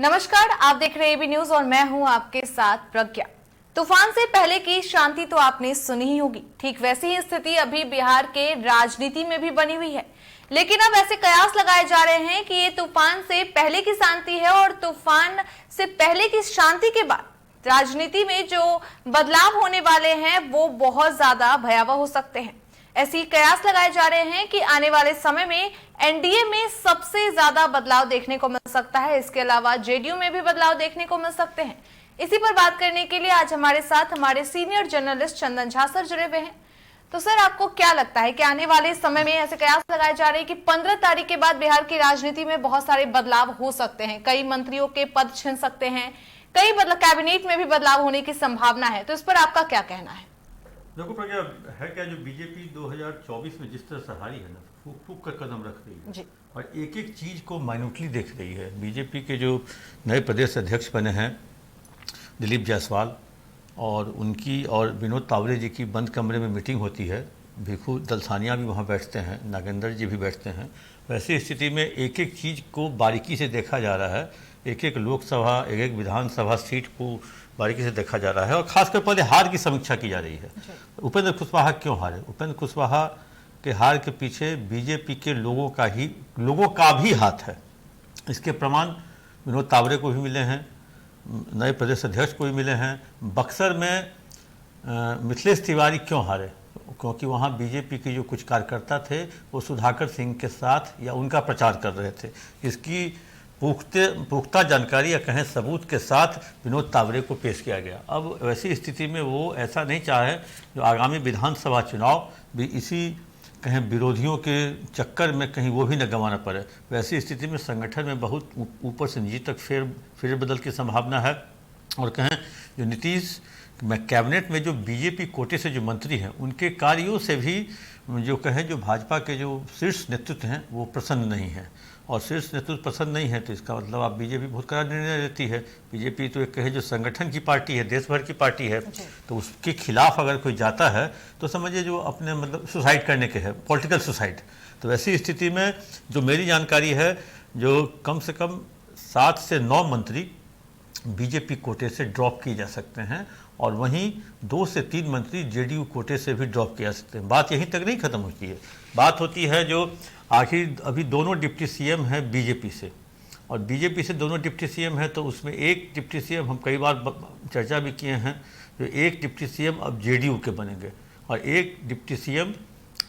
नमस्कार, आप देख रहे हैं एबी न्यूज और मैं हूं आपके साथ प्रज्ञा। तूफान से पहले की शांति तो आपने सुनी ही होगी। ठीक वैसी ही स्थिति अभी बिहार के राजनीति में भी बनी हुई है, लेकिन अब ऐसे कयास लगाए जा रहे हैं कि ये तूफान से पहले की शांति है और तूफान से पहले की शांति के बाद राजनीति में जो बदलाव होने वाले हैं वो बहुत ज्यादा भयावह हो सकते हैं। ऐसी कयास लगाए जा रहे हैं कि आने वाले समय में एनडीए में सबसे ज्यादा बदलाव देखने को मिल सकता है। इसके अलावा जेडीयू में भी बदलाव देखने को मिल सकते हैं। इसी पर बात करने के लिए आज हमारे साथ हमारे senior journalist Chandan Jha sir जुड़े हुए हैं। तो सर, आपको क्या लगता है कि आने वाले समय में ऐसे कयास लगाए जा रहे हैं कि 15 तारीख के बाद बिहार की राजनीति में बहुत सारे बदलाव हो सकते हैं, कई मंत्रियों के पद छिन सकते हैं, कई कैबिनेट में भी बदलाव होने की संभावना है, तो इस पर आपका क्या कहना है? देखो प्रज्ञा, है क्या, जो बीजेपी 2024 में जिस तरह से हारी है ना, फूक फूक कर कदम रख रही है जी। और एक एक चीज़ को माइन्यूटली देख रही है। बीजेपी के जो नए प्रदेश अध्यक्ष बने हैं दिलीप जायसवाल, और उनकी और विनोद तावरे जी की बंद कमरे में मीटिंग होती है। भिखू दलसानिया भी वहाँ बैठते हैं, नागेंद्र जी भी बैठते हैं। वैसी स्थिति में एक एक चीज़ को बारीकी से देखा जा रहा है। एक एक लोकसभा, एक एक विधानसभा सीट को बारीकी से देखा जा रहा है और खासकर पहले हार की समीक्षा की जा रही है। उपेंद्र कुशवाहा क्यों हारे? उपेंद्र कुशवाहा के हार के पीछे बीजेपी के लोगों का भी हाथ है। इसके प्रमाण विनोद तावरे को भी मिले हैं, नए प्रदेश अध्यक्ष को भी मिले हैं। बक्सर में मिथिलेश तिवारी क्यों हारे? क्योंकि वहाँ बीजेपी के जो कुछ कार्यकर्ता थे वो सुधाकर सिंह के साथ या उनका प्रचार कर रहे थे। इसकी पुख्ता जानकारी या कहें सबूत के साथ विनोद तावरे को पेश किया गया। अब वैसी स्थिति में वो ऐसा नहीं चाहे जो आगामी विधानसभा चुनाव भी इसी कहें विरोधियों के चक्कर में कहीं वो भी न गंवाना पड़े। वैसी स्थिति में संगठन में बहुत ऊपर से नीचे तक फेरबदल की संभावना है। और कहें जो नीतीश में कैबिनेट में जो बीजेपी कोटे से जो मंत्री हैं उनके कार्यों से भी जो कहें जो भाजपा के जो शीर्ष नेतृत्व हैं वो प्रसन्न नहीं है। और शीर्ष नेतृत्व पसंद नहीं है तो इसका मतलब आप बीजेपी बहुत कड़ा निर्णय लेती है। बीजेपी तो एक कहे जो संगठन की पार्टी है, देश भर की पार्टी है, तो उसके खिलाफ अगर कोई जाता है तो समझिए जो अपने मतलब सुसाइड करने के है, पॉलिटिकल सुसाइड। तो वैसी स्थिति में जो मेरी जानकारी है, जो कम से कम 7 से 9 मंत्री बीजेपी कोटे से ड्रॉप किए जा सकते हैं और वहीं 2 से 3 मंत्री जेडीयू कोटे से भी ड्रॉप किया जा सकते हैं। बात यहीं तक नहीं खत्म होती है, बात होती है जो आखिर अभी दोनों डिप्टी सीएम हैं बीजेपी से, और बीजेपी से दोनों डिप्टी सीएम हैं तो उसमें एक डिप्टी सीएम हम कई बार चर्चा भी किए हैं, जो एक डिप्टी सीएम अब जेडीयू के बनेंगे और एक डिप्टी सीएम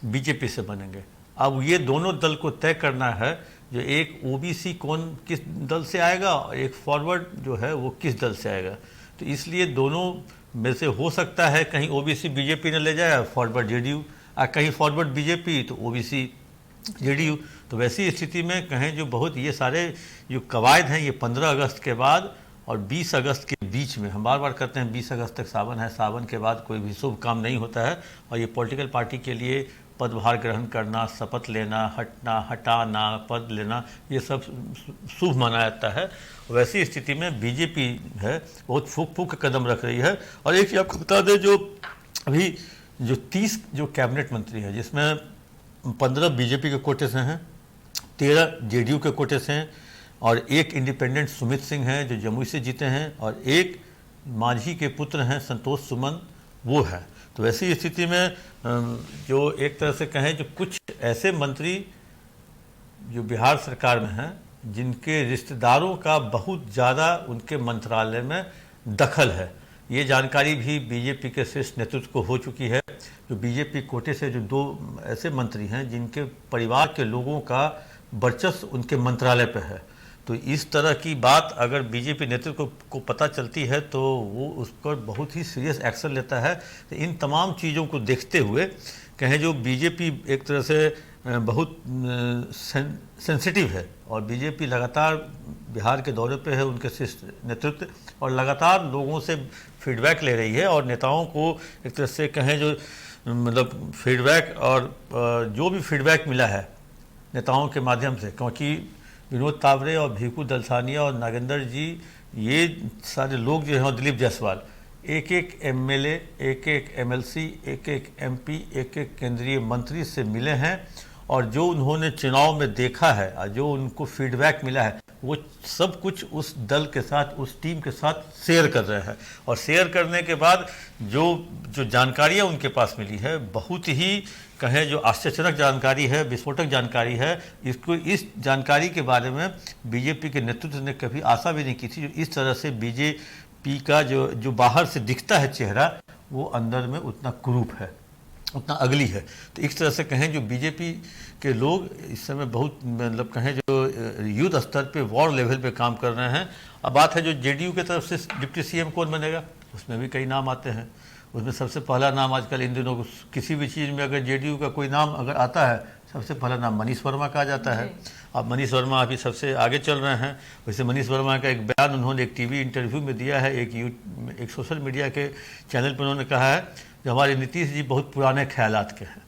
बीजेपी से बनेंगे। अब ये दोनों दल को तय करना है, जो एक ओबीसी कौन किस दल से आएगा और एक फॉरवर्ड जो है वो किस दल से आएगा। तो इसलिए दोनों में से हो सकता है कहीं ओबीसी बीजेपी ने ले जाए, फॉरवर्ड जेडीयू, और कहीं फॉरवर्ड बीजेपी तो ओबीसी जेडीयू। तो वैसी स्थिति में कहें जो बहुत ये सारे जो कवायद हैं ये 15 अगस्त के बाद और 20 अगस्त के बीच में, हम बार बार कहते हैं 20 अगस्त तक सावन है, सावन के बाद कोई भी शुभ काम नहीं होता है। और ये पॉलिटिकल पार्टी के लिए पदभार ग्रहण करना, शपथ लेना, हटाना, पद लेना, ये सब शुभ माना जाता है। वैसी स्थिति में बीजेपी है बहुत फूक कदम रख रही है। और एक आपको बता दें, जो अभी जो 30 जो कैबिनेट मंत्री हैं जिसमें 15 बीजेपी के कोटे से हैं, 13 जेडीयू के कोटे से हैं और एक इंडिपेंडेंट सुमित सिंह हैं जो जमुई से जीते हैं और एक मांझी के पुत्र हैं संतोष सुमन, वो है। तो वैसी स्थिति में जो एक तरह से कहें जो कुछ ऐसे मंत्री जो बिहार सरकार में हैं जिनके रिश्तेदारों का बहुत ज़्यादा उनके मंत्रालय में दखल है, ये जानकारी भी बीजेपी के शीर्ष नेतृत्व को हो चुकी है। जो बीजेपी कोटे से जो 2 ऐसे मंत्री हैं जिनके परिवार के लोगों का वर्चस्व उनके मंत्रालय पर है, तो इस तरह की बात अगर बीजेपी नेतृत्व को पता चलती है तो वो उस पर बहुत ही सीरियस एक्शन लेता है। तो इन तमाम चीज़ों को देखते हुए कहें जो बीजेपी एक तरह से बहुत सेंसिटिव है और बीजेपी लगातार बिहार के दौरे पे है, उनके शीर्ष नेतृत्व, और लगातार लोगों से फीडबैक ले रही है और नेताओं को एक तरह से कहें जो मतलब फीडबैक और जो भी फीडबैक मिला है नेताओं के माध्यम से, क्योंकि विनोद तावरे और भिखू दलसानिया और नागेंद्र जी, ये सारे लोग जो हैं, दिलीप जायसवाल, एक एक एमएलए, एक एक एमएलसी, एक एक एमपी, एक एक केंद्रीय मंत्री से मिले हैं और जो उन्होंने चुनाव में देखा है और जो उनको फीडबैक मिला है वो सब कुछ उस दल के साथ, उस टीम के साथ शेयर कर रहे हैं। और शेयर करने के बाद जो जो जानकारियाँ उनके पास मिली है, बहुत ही कहें जो आश्चर्यजनक जानकारी है, विस्फोटक जानकारी है। इस जानकारी के बारे में बीजेपी के नेतृत्व ने कभी आशा भी नहीं की थी। जो इस तरह से बीजेपी का जो बाहर से दिखता है चेहरा, वो अंदर में उतना कुरूप है, उतना अगली है। तो इस तरह से कहें जो बीजेपी के लोग इस समय बहुत मतलब कहें जो युद्ध स्तर पे, वॉर लेवल पे काम कर रहे हैं। अब बात है जो जेडीयू की तरफ से डिप्टी सीएम कौन बनेगा, उसमें भी कई नाम आते हैं। उसमें सबसे पहला नाम आजकल इन दिनों किसी भी चीज़ में अगर जेडीयू का कोई नाम अगर आता है, सबसे पहला नाम मनीष वर्मा का आ जाता है। अब मनीष वर्मा अभी सबसे आगे चल रहे हैं। वैसे मनीष वर्मा का एक बयान उन्होंने एक टीवी इंटरव्यू में दिया है, एक सोशल मीडिया के चैनल पर उन्होंने कहा है कि हमारे नीतीश जी बहुत पुराने ख्यालात के हैं।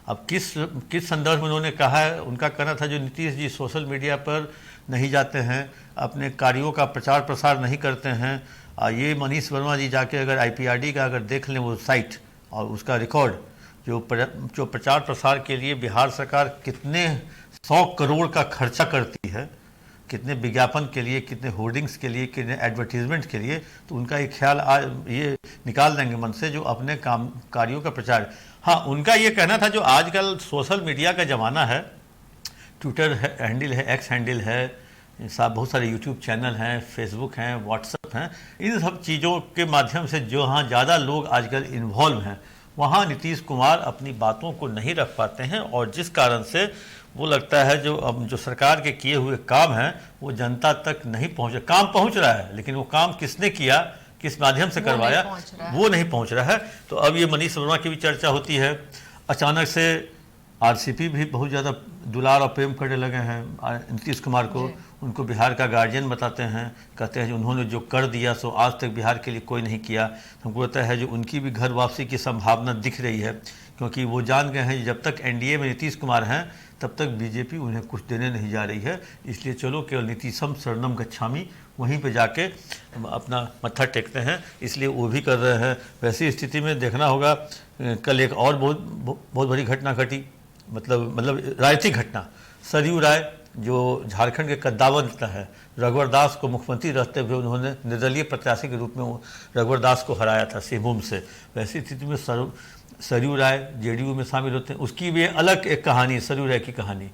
अब किस संदर्भ में उन्होंने कहा है, उनका कहना था जो नीतीश जी सोशल मीडिया पर नहीं जाते हैं, अपने कार्यों का प्रचार प्रसार नहीं करते हैं। ये मनीष वर्मा जी जाके अगर आईपीआरडी का अगर देख लें वो साइट और उसका रिकॉर्ड, जो प्रचार प्रसार के लिए बिहार सरकार कितने 100 करोड़ का खर्चा करती है, कितने विज्ञापन के लिए, कितने होर्डिंग्स के लिए, कितने एडवर्टीजमेंट के लिए, तो उनका एक ख्याल ये निकाल देंगे मन से जो अपने कार्यों का प्रचार। हाँ, उनका ये कहना था जो आजकल सोशल मीडिया का ज़माना है, ट्विटर हैंडल है, एक्स हैंडल है, बहुत सारे यूट्यूब चैनल हैं, फेसबुक हैं, व्हाट्सएप हैं, इन सब चीज़ों के माध्यम से जो हाँ ज़्यादा लोग आजकल इन्वॉल्व हैं, वहाँ नीतीश कुमार अपनी बातों को नहीं रख पाते हैं। और जिस कारण से वो लगता है जो सरकार के किए हुए काम हैं वो जनता तक नहीं पहुँचे। काम पहुँच रहा है, लेकिन वो काम किसने किया, किस माध्यम से करवाया, वो नहीं पहुँच रहा है। तो अब ये मनीष वर्मा की भी चर्चा होती है। अचानक से आरसीपी भी बहुत ज़्यादा दुलार और प्रेम करने लगे हैं नीतीश कुमार को। उनको बिहार का गार्जियन बताते हैं, कहते हैं जो उन्होंने जो कर दिया सो आज तक बिहार के लिए कोई नहीं किया। हमको लगता है जो उनकी भी घर वापसी की संभावना दिख रही है, क्योंकि वो जान गए हैं जब तक एनडीए में नीतीश कुमार हैं तब तक बीजेपी उन्हें कुछ देने नहीं जा रही है। इसलिए चलो केवल नीतीशम शरणम गच्छामि, वहीं पे जाके अपना मत्था टेकते हैं, इसलिए वो भी कर रहे हैं। वैसी स्थिति में देखना होगा, कल एक और बहुत बड़ी घटना घटी, मतलब राजनीतिक घटना। सरयू राय जो झारखंड के कद्दावर नेता है, रघुवर दास को मुख्यमंत्री रहते हुए उन्होंने निर्दलीय प्रत्याशी के रूप में रघुवर दास को हराया था सिंहभूम से। वैसी स्थिति में सरयू राय जेडीयू में शामिल होते हैं। उसकी भी अलग एक कहानी, सरयू राय की कहानी,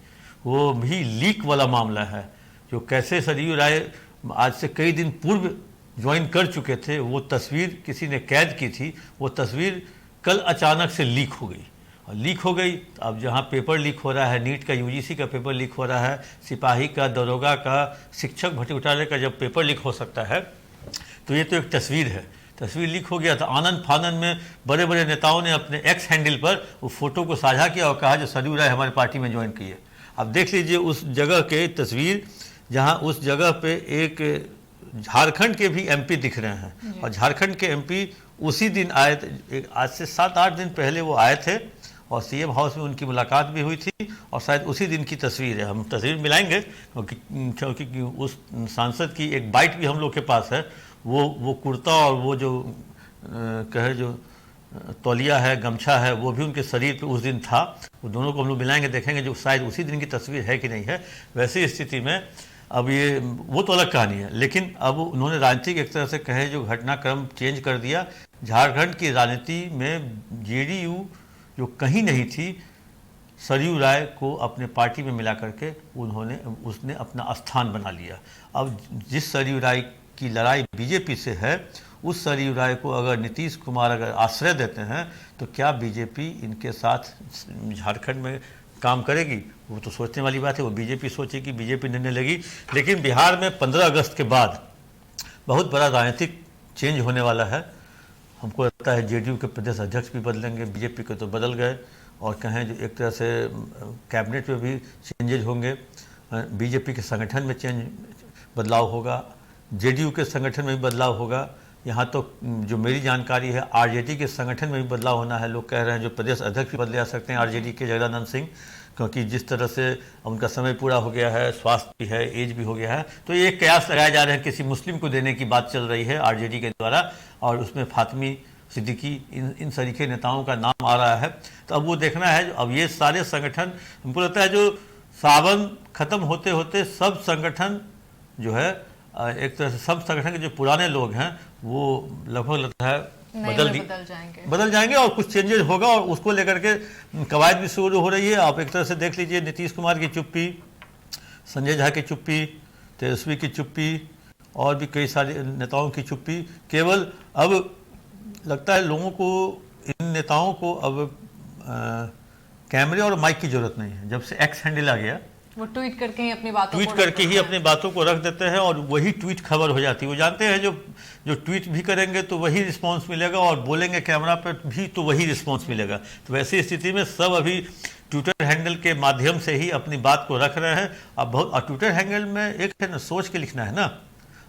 वो भी लीक वाला मामला है। जो कैसे सरयू राय आज से कई दिन पूर्व ज्वाइन कर चुके थे, वो तस्वीर किसी ने कैद की थी, वो तस्वीर कल अचानक से लीक हो गई। लीक हो गई, अब जहाँ पेपर लीक हो रहा है, नीट का, यूजीसी का पेपर लीक हो रहा है, सिपाही का, दरोगा का, शिक्षक भर्ती घोटाले का जब पेपर लीक हो सकता है, तो ये तो एक तस्वीर है। तस्वीर लीक हो गया तो आनंद फानन में बड़े बड़े नेताओं ने अपने एक्स हैंडल पर वो फोटो को साझा किया और कहा जो सरयू राय हमारी पार्टी में ज्वाइन की है। अब देख लीजिए उस जगह के तस्वीर, जहाँ उस जगह पे एक झारखंड के भी एमपी दिख रहे हैं, और झारखंड के एमपी उसी दिन आए थे, आज से 7-8 दिन पहले वो आए थे और सीएम हाउस में उनकी मुलाकात भी हुई थी, और शायद उसी दिन की तस्वीर है। हम तस्वीर मिलाएंगे क्योंकि उस सांसद की एक बाइट भी हम लोग के पास है। वो कुर्ता और वो जो जो तौलिया है, गमछा है, वो भी उनके शरीर पे उस दिन था। वो दोनों को हम लोग मिलाएंगे, देखेंगे जो शायद उसी दिन की तस्वीर है कि नहीं है। वैसी स्थिति में अब ये वो तो अलग कहानी है, लेकिन अब उन्होंने राजनीतिक एक तरह से कहे जो घटनाक्रम चेंज कर दिया। झारखंड की राजनीति में जेडीयू जो कहीं नहीं थी, सरयू राय को अपने पार्टी में मिला करके उसने अपना स्थान बना लिया। अब जिस सरयू राय की लड़ाई बीजेपी से है, उस सरयू राय को अगर नीतीश कुमार अगर आश्रय देते हैं तो क्या बीजेपी इनके साथ झारखंड में काम करेगी? वो तो सोचने वाली बात है। वो बीजेपी सोचेगी, बीजेपी निर्णय लेगी। लेकिन बिहार में 15 अगस्त के बाद बहुत बड़ा राजनीतिक चेंज होने वाला है। हमको लगता है जेडीयू के प्रदेश अध्यक्ष भी बदलेंगे, बीजेपी के तो बदल गए, और कहें जो एक तरह से कैबिनेट में भी चेंजेज होंगे, बीजेपी के संगठन में बदलाव होगा, जेडीयू के संगठन में भी बदलाव होगा। यहाँ तो जो मेरी जानकारी है आरजेडी के संगठन में भी बदलाव होना है। लोग कह रहे हैं जो प्रदेश अध्यक्ष भी बदले जा सकते हैं आरजेडी के, जगदानंद सिंह, क्योंकि जिस तरह से उनका समय पूरा हो गया है, स्वास्थ्य भी है, एज भी हो गया है। तो ये कयास लगाए जा रहे हैं, किसी मुस्लिम को देने की बात चल रही है आरजेडी के द्वारा, और उसमें फातिमी सिद्दीकी इन सरीखे नेताओं का नाम आ रहा है। तो अब वो देखना है। अब ये सारे संगठन, हमको लगता है जो सावन खत्म होते होते सब संगठन जो है एक तरह से सब संगठन के जो पुराने लोग हैं वो लगभग लगता है बदल जाएंगे और कुछ चेंजेस होगा और उसको लेकर के कवायद भी शुरू हो रही है। आप एक तरह से देख लीजिए, नीतीश कुमार की चुप्पी, संजय झा की चुप्पी, तेजस्वी की चुप्पी और भी कई सारे नेताओं की चुप्पी, केवल अब लगता है लोगों को, इन नेताओं को अब कैमरे और माइक की जरूरत नहीं है। जब से एक्स हैंडल आ गया, वो ट्वीट करके ही अपनी बातों को रख देते हैं और वही ट्वीट खबर हो जाती है। वो जानते हैं जो ट्वीट भी करेंगे तो वही रिस्पांस मिलेगा और बोलेंगे कैमरा पर भी तो वही रिस्पांस मिलेगा। तो वैसी स्थिति में सब अभी ट्विटर हैंडल के माध्यम से ही अपनी बात को रख रहे हैं। अब बहुत ट्विटर हैंडल में एक है ना, सोच के लिखना है ना।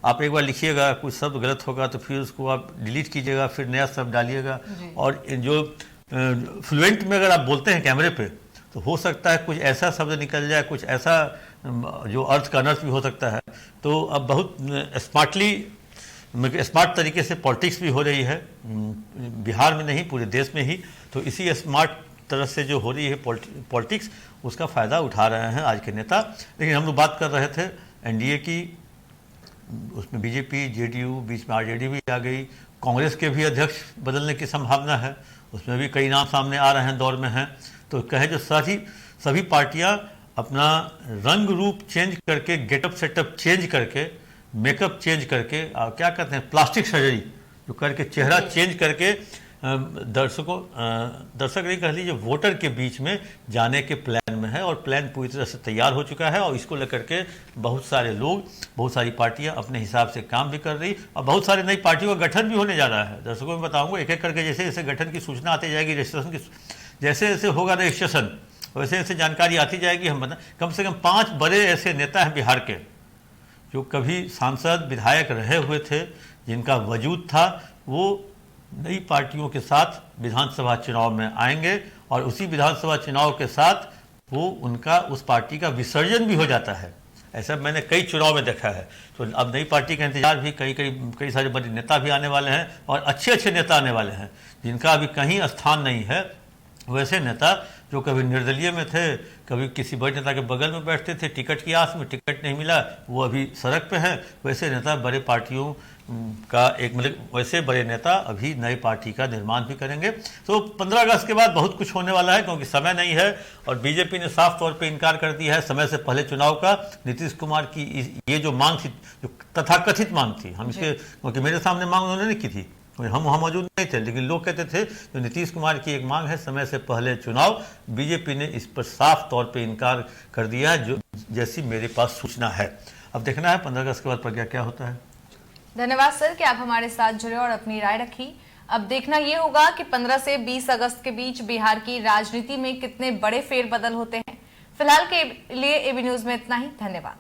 आप एक बार लिखिएगा, कुछ शब्द गलत होगा तो फिर उसको आप डिलीट कीजिएगा, फिर नया शब्द डालिएगा। और जो फ्लुएंट में अगर आप बोलते हैं कैमरे पे तो हो सकता है कुछ ऐसा शब्द निकल जाए, कुछ ऐसा जो अर्थ का अनर्थ भी हो सकता है। तो अब बहुत स्मार्ट तरीके से पॉलिटिक्स भी हो रही है, बिहार में नहीं पूरे देश में ही। तो इसी स्मार्ट तरह से जो हो रही है पॉलिटिक्स, उसका फ़ायदा उठा रहे हैं आज के नेता। लेकिन हम लोग बात कर रहे थे एनडीए की, उसमें बीजेपी, जेडीयू, बीच में आरजेडी भी आ गई, कांग्रेस के भी अध्यक्ष बदलने की संभावना है, उसमें भी कई नाम सामने आ रहे हैं, दौर में हैं। तो कहे जो सभी पार्टियां अपना रंग रूप चेंज करके, गेटअप सेटअप चेंज करके, मेकअप चेंज करके, क्या कहते हैं, प्लास्टिक सर्जरी जो करके, चेहरा चेंज करके दर्शक नहीं कह लीजिए, वोटर के बीच में जाने के प्लान में है। और प्लान पूरी तरह से तैयार हो चुका है और इसको लेकर के बहुत सारे लोग, बहुत सारी पार्टियां अपने हिसाब से काम भी कर रही और बहुत सारी नई पार्टियों का गठन भी होने जा रहा है। दर्शकों में बताऊंगा एक एक करके, जैसे जैसे गठन की सूचना आती जाएगी, रजिस्ट्रेशन की जैसे जैसे होगा रजिस्ट्रेशन, वैसे वैसे जानकारी आती जाएगी। हम कम से कम 5 बड़े ऐसे नेता हैं बिहार के जो कभी सांसद विधायक रहे हुए थे, जिनका वजूद था, वो नई पार्टियों के साथ विधानसभा चुनाव में आएंगे और उसी विधानसभा चुनाव के साथ वो उनका उस पार्टी का विसर्जन भी हो जाता है। ऐसा मैंने कई चुनाव में देखा है। तो अब नई पार्टी का इंतजार भी, कई सारे बड़े नेता भी आने वाले हैं और अच्छे अच्छे नेता आने वाले हैं जिनका अभी कहीं स्थान नहीं है। वैसे नेता जो कभी निर्दलीय में थे, कभी किसी बड़े नेता के बगल में बैठते थे, टिकट की आस में, टिकट नहीं मिला, वो अभी सड़क पे हैं। वैसे नेता बड़े पार्टियों का वैसे बड़े नेता अभी नई पार्टी का निर्माण भी करेंगे। तो 15 अगस्त के बाद बहुत कुछ होने वाला है, क्योंकि समय नहीं है और बीजेपी ने साफ तौर पे इनकार कर दिया है समय से पहले चुनाव का। नीतीश कुमार की ये जो मांग थी, जो तथाकथित मांग थी, हम इसके, क्योंकि मेरे सामने मांग उन्होंने नहीं की थी, हम वहाँ मौजूद नहीं थे, लेकिन लोग कहते थे जो नीतीश कुमार की एक मांग है समय से पहले चुनाव, बीजेपी ने इस पर साफ तौर पे इनकार कर दिया है, जो जैसी मेरे पास सूचना है। अब देखना है 15 अगस्त के बाद प्रज्ञा क्या होता है। धन्यवाद सर कि आप हमारे साथ जुड़े और अपनी राय रखी। अब देखना ये होगा कि 15 से 20 अगस्त के बीच बिहार की राजनीति में कितने बड़े फेरबदल होते हैं। फिलहाल के लिए एबी न्यूज में इतना ही। धन्यवाद।